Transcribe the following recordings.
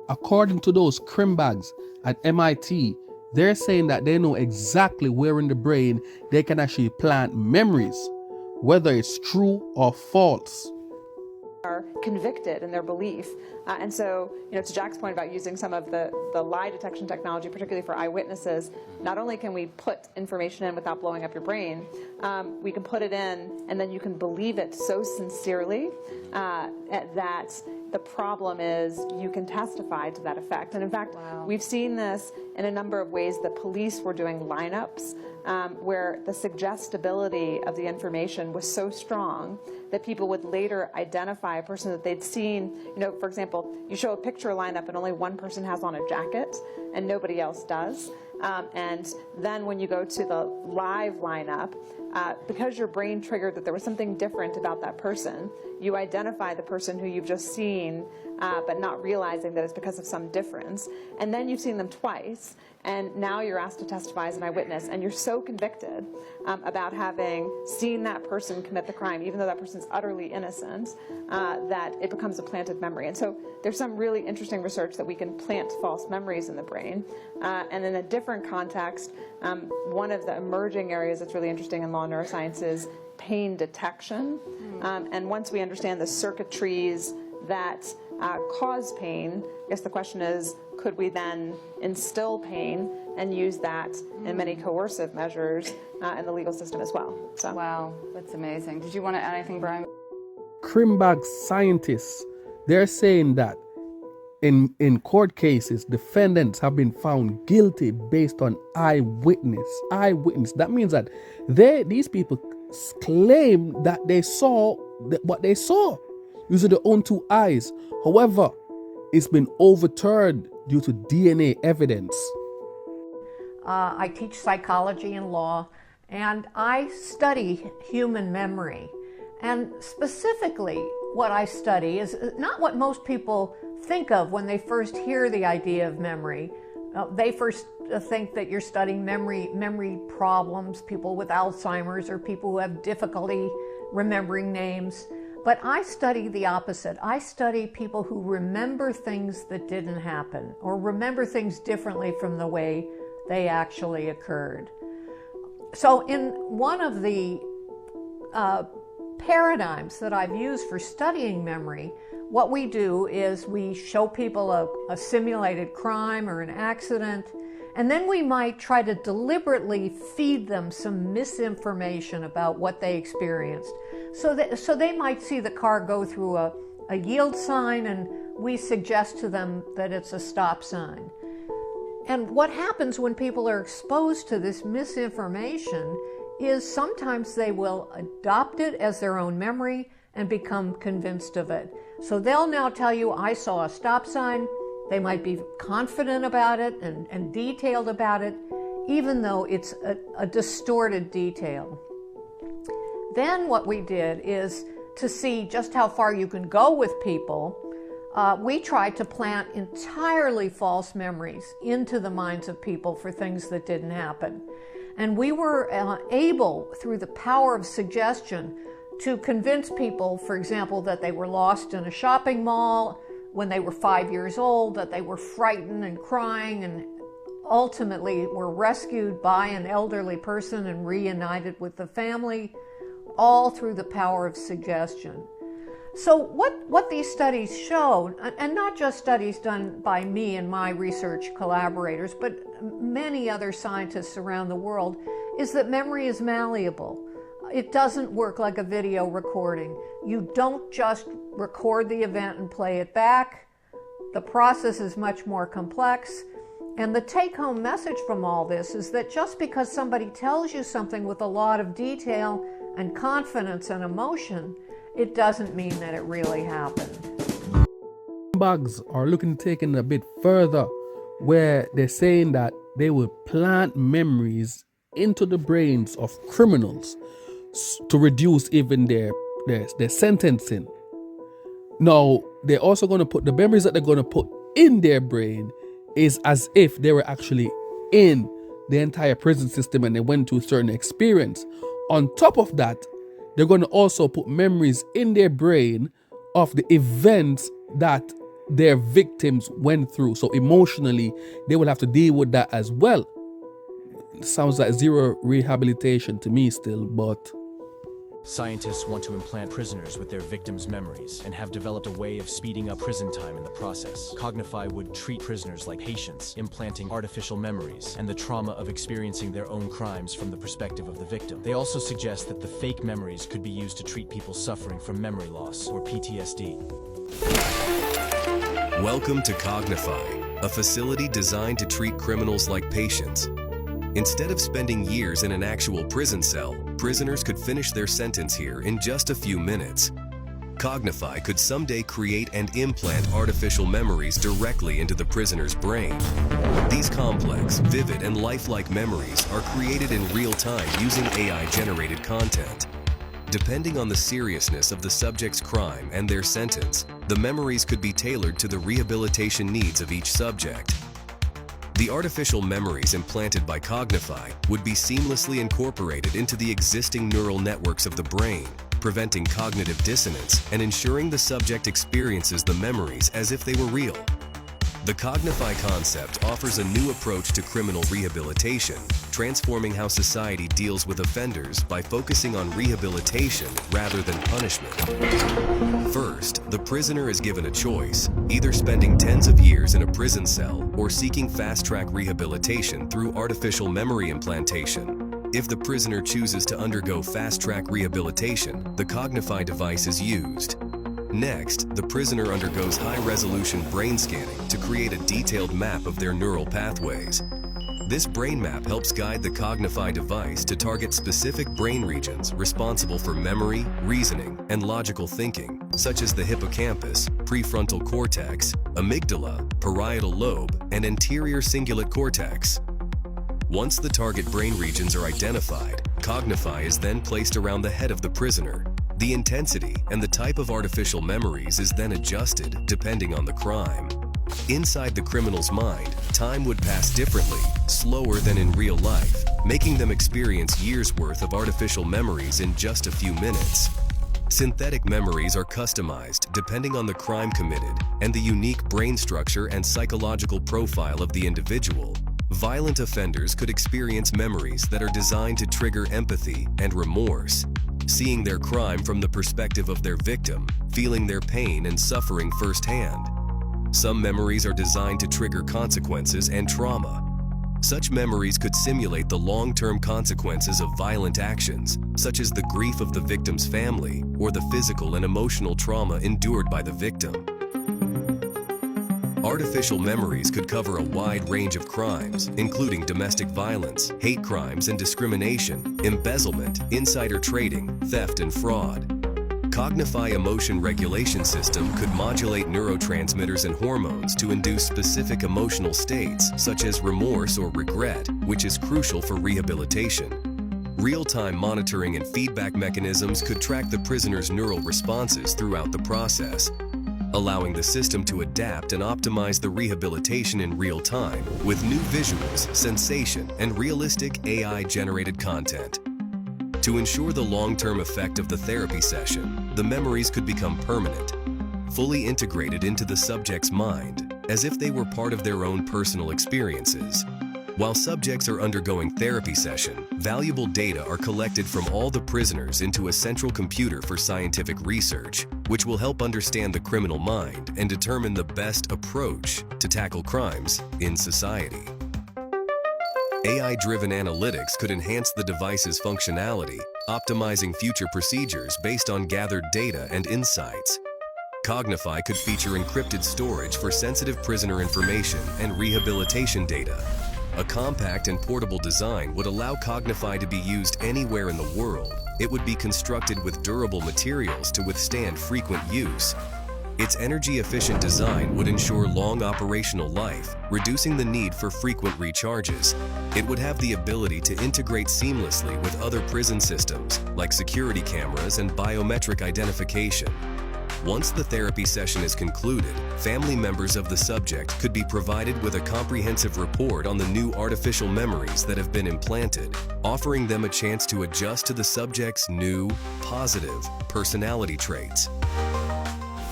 according to those crim bags at MIT, they're saying that they know exactly where in the brain they can actually plant memories, whether it's true or false. Are convicted in their belief. And so, to Jack's point about using some of the lie detection technology, particularly for eyewitnesses, not only can we put information in without blowing up your brain, we can put it in and then you can believe it so sincerely that the problem is you can testify to that effect. And in fact, we've seen this in a number of ways. The police were doing lineups where the suggestibility of the information was so strong that people would later identify a person that they'd seen. For example, you show a picture lineup and only one person has on a jacket and nobody else does. And then when you go to the live lineup, because your brain triggered that there was something different about that person, you identify the person who you've just seen, but not realizing that it's because of some difference. And then you've seen them twice, and now you're asked to testify as an eyewitness, and you're so convicted about having seen that person commit the crime, even though that person's utterly innocent, that it becomes a planted memory. And so there's some really interesting research that we can plant false memories in the brain. And in a different context, one of the emerging areas that's really interesting in law neuroscience is pain detection. And once we understand the circuitries that cause pain, I guess the question is, could we then instill pain and use that in many coercive measures in the legal system as well? So. Wow, that's amazing. Did you want to add anything, Brian? Crimbag scientists, they're saying that in court cases, defendants have been found guilty based on eyewitness. That means that these people claim that they saw what they saw using their own two eyes. However, it's been overturned due to DNA evidence. I teach psychology and law, and I study human memory. And specifically, what I study is not what most people think of when they first hear the idea of memory. They first think that you're studying memory problems, people with Alzheimer's or people who have difficulty remembering names. But I study the opposite. I study people who remember things that didn't happen or remember things differently from the way they actually occurred. So in one of the paradigms that I've used for studying memory, what we do is we show people a simulated crime or an accident, and then we might try to deliberately feed them some misinformation about what they experienced. So they might see the car go through a yield sign, and we suggest to them that it's a stop sign. And what happens when people are exposed to this misinformation is sometimes they will adopt it as their own memory and become convinced of it. So they'll now tell you, I saw a stop sign. They might be confident about it and detailed about it, even though it's a distorted detail. Then what we did is to see just how far you can go with people. We tried to plant entirely false memories into the minds of people for things that didn't happen. And we were able, through the power of suggestion, to convince people, for example, that they were lost in a shopping mall when they were 5 years old, that they were frightened and crying and ultimately were rescued by an elderly person and reunited with the family, all through the power of suggestion. So what these studies show, and not just studies done by me and my research collaborators, but many other scientists around the world, is that memory is malleable. It doesn't work like a video recording. You don't just record the event and play it back. The process is much more complex. And the take-home message from all this is that just because somebody tells you something with a lot of detail and confidence and emotion, it doesn't mean that it really happened. Bugs are looking to take it a bit further, where they're saying that they will plant memories into the brains of criminals to reduce even their sentencing. Now, they're also going to put the memories that they're going to put in their brain is as if they were actually in the entire prison system and they went through a certain experience. On top of that, they're going to also put memories in their brain of the events that their victims went through. So emotionally, they will have to deal with that as well. Sounds like zero rehabilitation to me still, but Scientists want to implant prisoners with their victims' memories and have developed a way of speeding up prison time in the process. Cognify would treat prisoners like patients, implanting artificial memories and the trauma of experiencing their own crimes from the perspective of the victim. They also suggest that the fake memories could be used to treat people suffering from memory loss or PTSD. Welcome to Cognify, a facility designed to treat criminals like patients. Instead of spending years in an actual prison cell, prisoners could finish their sentence here in just a few minutes. Cognify could someday create and implant artificial memories directly into the prisoner's brain. These complex, vivid, and lifelike memories are created in real time using AI-generated content. Depending on the seriousness of the subject's crime and their sentence, the memories could be tailored to the rehabilitation needs of each subject. The artificial memories implanted by Cognify would be seamlessly incorporated into the existing neural networks of the brain, preventing cognitive dissonance and ensuring the subject experiences the memories as if they were real. The Cognify concept offers a new approach to criminal rehabilitation, transforming how society deals with offenders by focusing on rehabilitation rather than punishment. First, the prisoner is given a choice, either spending tens of years in a prison cell or seeking fast-track rehabilitation through artificial memory implantation. If the prisoner chooses to undergo fast-track rehabilitation, the Cognify device is used. Next, the prisoner undergoes high-resolution brain scanning to create a detailed map of their neural pathways. This brain map helps guide the Cognify device to target specific brain regions responsible for memory, reasoning, and logical thinking, such as the hippocampus, prefrontal cortex, amygdala, parietal lobe, and anterior cingulate cortex. Once the target brain regions are identified, Cognify is then placed around the head of the prisoner. The intensity and the type of artificial memories is then adjusted depending on the crime. Inside the criminal's mind, time would pass differently, slower than in real life, making them experience years' worth of artificial memories in just a few minutes. Synthetic memories are customized depending on the crime committed and the unique brain structure and psychological profile of the individual. Violent offenders could experience memories that are designed to trigger empathy and remorse, seeing their crime from the perspective of their victim, feeling their pain and suffering firsthand. Some memories are designed to trigger consequences and trauma. Such memories could simulate the long-term consequences of violent actions, such as the grief of the victim's family or the physical and emotional trauma endured by the victim. Artificial memories could cover a wide range of crimes, including domestic violence, hate crimes and discrimination, embezzlement, insider trading, theft and fraud. Cognify Emotion Regulation System could modulate neurotransmitters and hormones to induce specific emotional states, such as remorse or regret, which is crucial for rehabilitation. Real-time monitoring and feedback mechanisms could track the prisoner's neural responses throughout the process, allowing the system to adapt and optimize the rehabilitation in real time with new visuals, sensation, and realistic AI-generated content. To ensure the long-term effect of the therapy session, the memories could become permanent, fully integrated into the subject's mind, as if they were part of their own personal experiences. While subjects are undergoing therapy session, valuable data are collected from all the prisoners into a central computer for scientific research, which will help understand the criminal mind and determine the best approach to tackle crimes in society. AI-driven analytics could enhance the device's functionality, optimizing future procedures based on gathered data and insights. Cognify could feature encrypted storage for sensitive prisoner information and rehabilitation data. A compact and portable design would allow Cognify to be used anywhere in the world. It would be constructed with durable materials to withstand frequent use. Its energy-efficient design would ensure long operational life, reducing the need for frequent recharges. It would have the ability to integrate seamlessly with other prison systems, like security cameras and biometric identification. Once the therapy session is concluded, family members of the subject could be provided with a comprehensive report on the new artificial memories that have been implanted, offering them a chance to adjust to the subject's new, positive personality traits.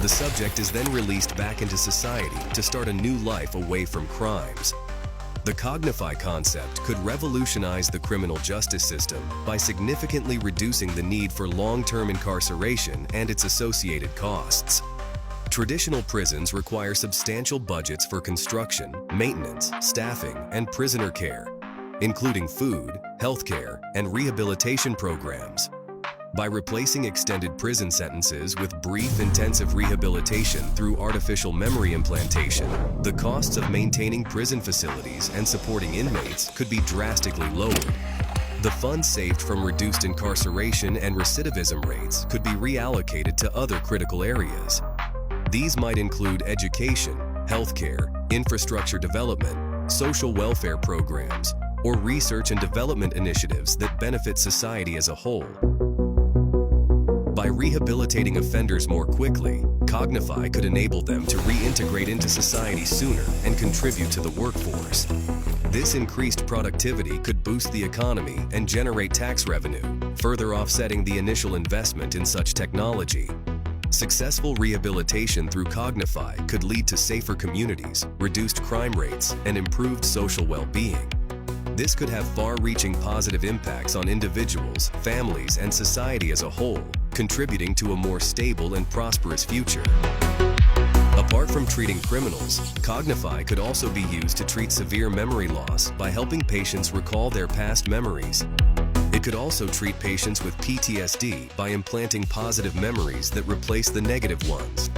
The subject is then released back into society to start a new life away from crimes. The Cognify concept could revolutionize the criminal justice system by significantly reducing the need for long-term incarceration and its associated costs. Traditional prisons require substantial budgets for construction, maintenance, staffing, and prisoner care, including food, healthcare, and rehabilitation programs. By replacing extended prison sentences with brief, intensive rehabilitation through artificial memory implantation, the costs of maintaining prison facilities and supporting inmates could be drastically lowered. The funds saved from reduced incarceration and recidivism rates could be reallocated to other critical areas. These might include education, healthcare, infrastructure development, social welfare programs, or research and development initiatives that benefit society as a whole. By rehabilitating offenders more quickly, Cognify could enable them to reintegrate into society sooner and contribute to the workforce. This increased productivity could boost the economy and generate tax revenue, further offsetting the initial investment in such technology. Successful rehabilitation through Cognify could lead to safer communities, reduced crime rates, and improved social well-being. This could have far-reaching positive impacts on individuals, families, and society as a whole, contributing to a more stable and prosperous future. Apart from treating criminals, Cognify could also be used to treat severe memory loss by helping patients recall their past memories. It could also treat patients with PTSD by implanting positive memories that replace the negative ones.